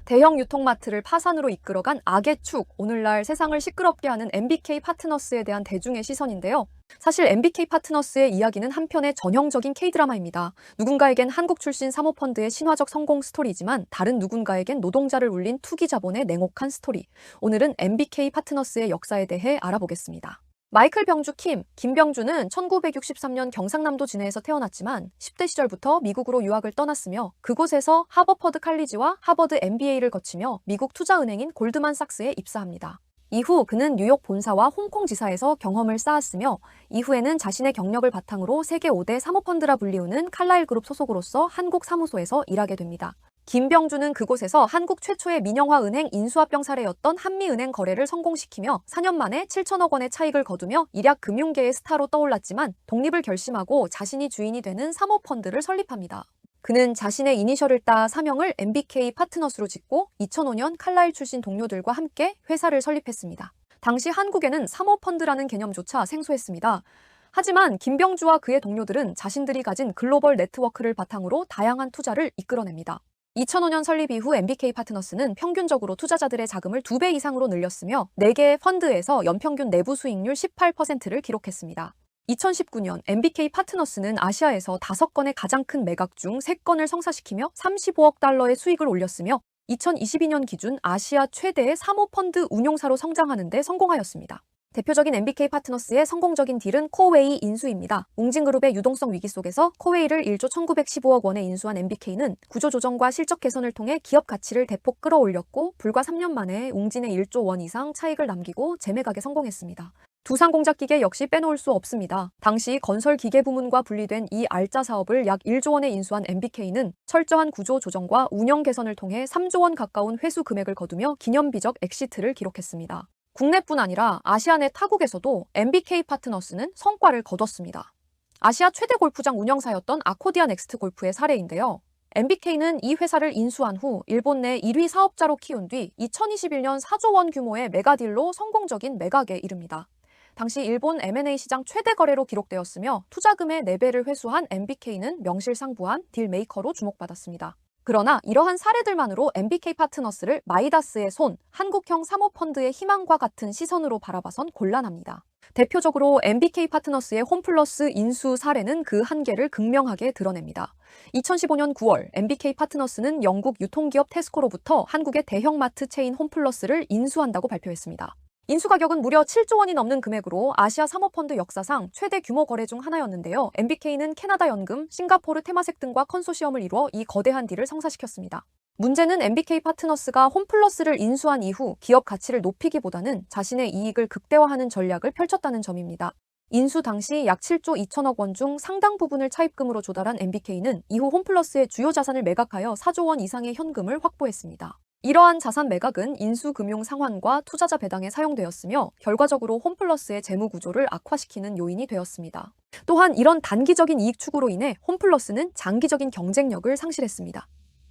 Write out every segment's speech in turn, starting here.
대형 유통마트를 파산으로 이끌어간 악의 축, 오늘날 세상을 시끄럽게 하는 MBK 파트너스에 대한 대중의 시선인데요. 사실 MBK 파트너스의 이야기는 한편의 전형적인 K드라마입니다. 누군가에겐 한국 출신 사모펀드의 신화적 성공 스토리지만 다른 누군가에겐 노동자를 울린 투기 자본의 냉혹한 스토리. 오늘은 MBK 파트너스의 역사에 대해 알아보겠습니다. 마이클 병주 김병주는 1963년 경상남도 진해에서 태어났지만 10대 시절부터 미국으로 유학을 떠났으며 그곳에서 하버퍼드 칼리지와 하버드 MBA를 거치며 미국 투자은행인 골드만삭스에 입사합니다. 이후 그는 뉴욕 본사와 홍콩 지사에서 경험을 쌓았으며 이후에는 자신의 경력을 바탕으로 세계 5대 사모펀드라 불리우는 칼라일 그룹 소속으로서 한국 사무소에서 일하게 됩니다. 김병주는 그곳에서 한국 최초의 민영화은행 인수합병 사례였던 한미은행 거래를 성공시키며 4년 만에 7천억 원의 차익을 거두며 일약 금융계의 스타로 떠올랐지만 독립을 결심하고 자신이 주인이 되는 사모펀드를 설립합니다. 그는 자신의 이니셜을 따 사명을 MBK 파트너스로 짓고 2005년 칼라일 출신 동료들과 함께 회사를 설립했습니다. 당시 한국에는 사모펀드라는 개념조차 생소했습니다. 하지만 김병주와 그의 동료들은 자신들이 가진 글로벌 네트워크를 바탕으로 다양한 투자를 이끌어냅니다. 2005년 설립 이후 MBK 파트너스는 평균적으로 투자자들의 자금을 2배 이상으로 늘렸으며 4개의 펀드에서 연평균 내부 수익률 18%를 기록했습니다. 2019년 MBK 파트너스는 아시아에서 5건의 가장 큰 매각 중 3건을 성사시키며 35억 달러의 수익을 올렸으며 2022년 기준 아시아 최대의 사모펀드 운용사로 성장하는 데 성공하였습니다. 대표적인 MBK 파트너스의 성공적인 딜은 코웨이 인수입니다. 웅진그룹의 유동성 위기 속에서 코웨이를 1조 1915억 원에 인수한 MBK는 구조조정과 실적 개선을 통해 기업 가치를 대폭 끌어올렸고 불과 3년 만에 웅진에 1조 원 이상 차익을 남기고 재매각에 성공했습니다. 두산공작기계 역시 빼놓을 수 없습니다. 당시 건설기계 부문과 분리된 이 알짜 사업을 약 1조 원에 인수한 MBK는 철저한 구조 조정과 운영 개선을 통해 3조 원 가까운 회수 금액을 거두며 기념비적 엑시트를 기록했습니다. 국내뿐 아니라 아시아 내 타국에서도 MBK 파트너스는 성과를 거뒀습니다. 아시아 최대 골프장 운영사였던 아코디아 넥스트 골프의 사례인데요. MBK는 이 회사를 인수한 후 일본 내 1위 사업자로 키운 뒤 2021년 4조 원 규모의 메가딜로 성공적인 매각에 이릅니다. 당시 일본 M&A 시장 최대 거래로 기록되었으며 투자금의 4배를 회수한 MBK는 명실상부한 딜메이커로 주목받았습니다. 그러나 이러한 사례들만으로 MBK 파트너스를 마이다스의 손, 한국형 사모펀드의 희망과 같은 시선으로 바라봐선 곤란합니다. 대표적으로 MBK 파트너스의 홈플러스 인수 사례는 그 한계를 극명하게 드러냅니다. 2015년 9월 MBK 파트너스는 영국 유통기업 테스코로부터 한국의 대형마트 체인 홈플러스를 인수한다고 발표했습니다. 인수 가격은 무려 7조 원이 넘는 금액으로 아시아 사모펀드 역사상 최대 규모 거래 중 하나였는데요. MBK는 캐나다 연금, 싱가포르 테마색 등과 컨소시엄을 이루어 이 거대한 딜을 성사시켰습니다. 문제는 MBK 파트너스가 홈플러스를 인수한 이후 기업 가치를 높이기보다는 자신의 이익을 극대화하는 전략을 펼쳤다는 점입니다. 인수 당시 약 7조 2천억 원 중 상당 부분을 차입금으로 조달한 MBK는 이후 홈플러스의 주요 자산을 매각하여 4조 원 이상의 현금을 확보했습니다. 이러한 자산 매각은 인수금융 상환과 투자자 배당에 사용되었으며 결과적으로 홈플러스의 재무 구조를 악화시키는 요인이 되었습니다. 또한 이런 단기적인 이익 추구로 인해 홈플러스는 장기적인 경쟁력을 상실했습니다.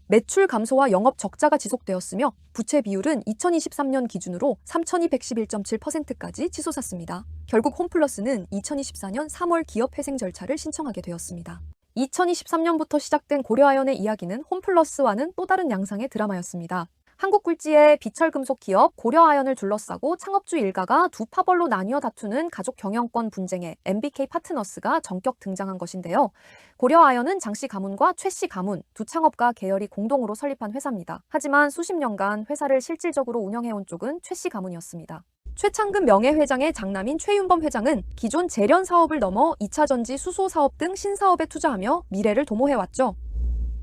매출 감소와 영업 적자가 지속되었으며 부채 비율은 2023년 기준으로 3,211.7%까지 치솟았습니다. 결국 홈플러스는 2024년 3월 기업회생 절차를 신청하게 되었습니다. 2023년부터 시작된 고려아연의 이야기는 홈플러스와는 또 다른 양상의 드라마였습니다. 한국 굴지의 비철금속 기업 고려아연을 둘러싸고 창업주 일가가 두 파벌로 나뉘어 다투는 가족 경영권 분쟁에 MBK 파트너스가 전격 등장한 것인데요. 고려아연은 장씨 가문과 최씨 가문, 두 창업가 계열이 공동으로 설립한 회사입니다. 하지만 수십 년간 회사를 실질적으로 운영해온 쪽은 최씨 가문이었습니다. 최창근 명예회장의 장남인 최윤범 회장은 기존 재련 사업을 넘어 2차 전지 수소 사업 등 신사업에 투자하며 미래를 도모해왔죠.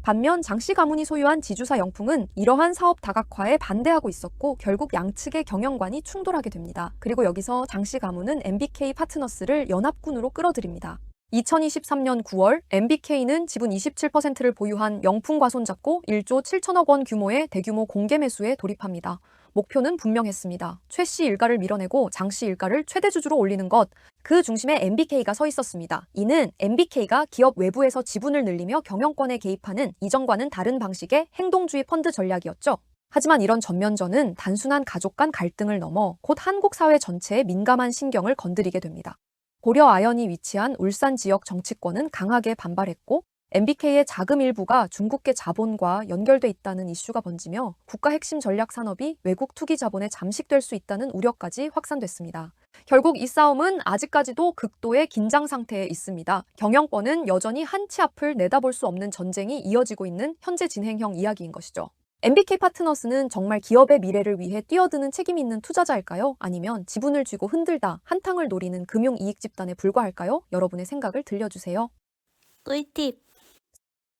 반면 장씨 가문이 소유한 지주사 영풍은 이러한 사업 다각화에 반대하고 있었고 결국 양측의 경영관이 충돌하게 됩니다. 그리고 여기서 장씨 가문은 MBK 파트너스를 연합군으로 끌어들입니다. 2023년 9월 MBK는 지분 27%를 보유한 영풍과 손잡고 1조 7천억 원 규모의 대규모 공개 매수에 돌입합니다. 목표는 분명했습니다. 최씨 일가를 밀어내고 장씨 일가를 최대 주주로 올리는 것. 그 중심에 MBK가 서 있었습니다. 이는 MBK가 기업 외부에서 지분을 늘리며 경영권에 개입하는 이전과는 다른 방식의 행동주의 펀드 전략이었죠. 하지만 이런 전면전은 단순한 가족 간 갈등을 넘어 곧 한국 사회 전체의 민감한 신경을 건드리게 됩니다. 고려아연이 위치한 울산 지역 정치권은 강하게 반발했고 MBK의 자금 일부가 중국계 자본과 연결돼 있다는 이슈가 번지며 국가 핵심 전략 산업이 외국 투기 자본에 잠식될 수 있다는 우려까지 확산됐습니다. 결국 이 싸움은 아직까지도 극도의 긴장 상태에 있습니다. 경영권은 여전히 한 치 앞을 내다볼 수 없는 전쟁이 이어지고 있는 현재 진행형 이야기인 것이죠. MBK 파트너스는 정말 기업의 미래를 위해 뛰어드는 책임 있는 투자자일까요? 아니면 지분을 쥐고 흔들다 한탕을 노리는 금융 이익 집단에 불과할까요? 여러분의 생각을 들려주세요. 꿀팁!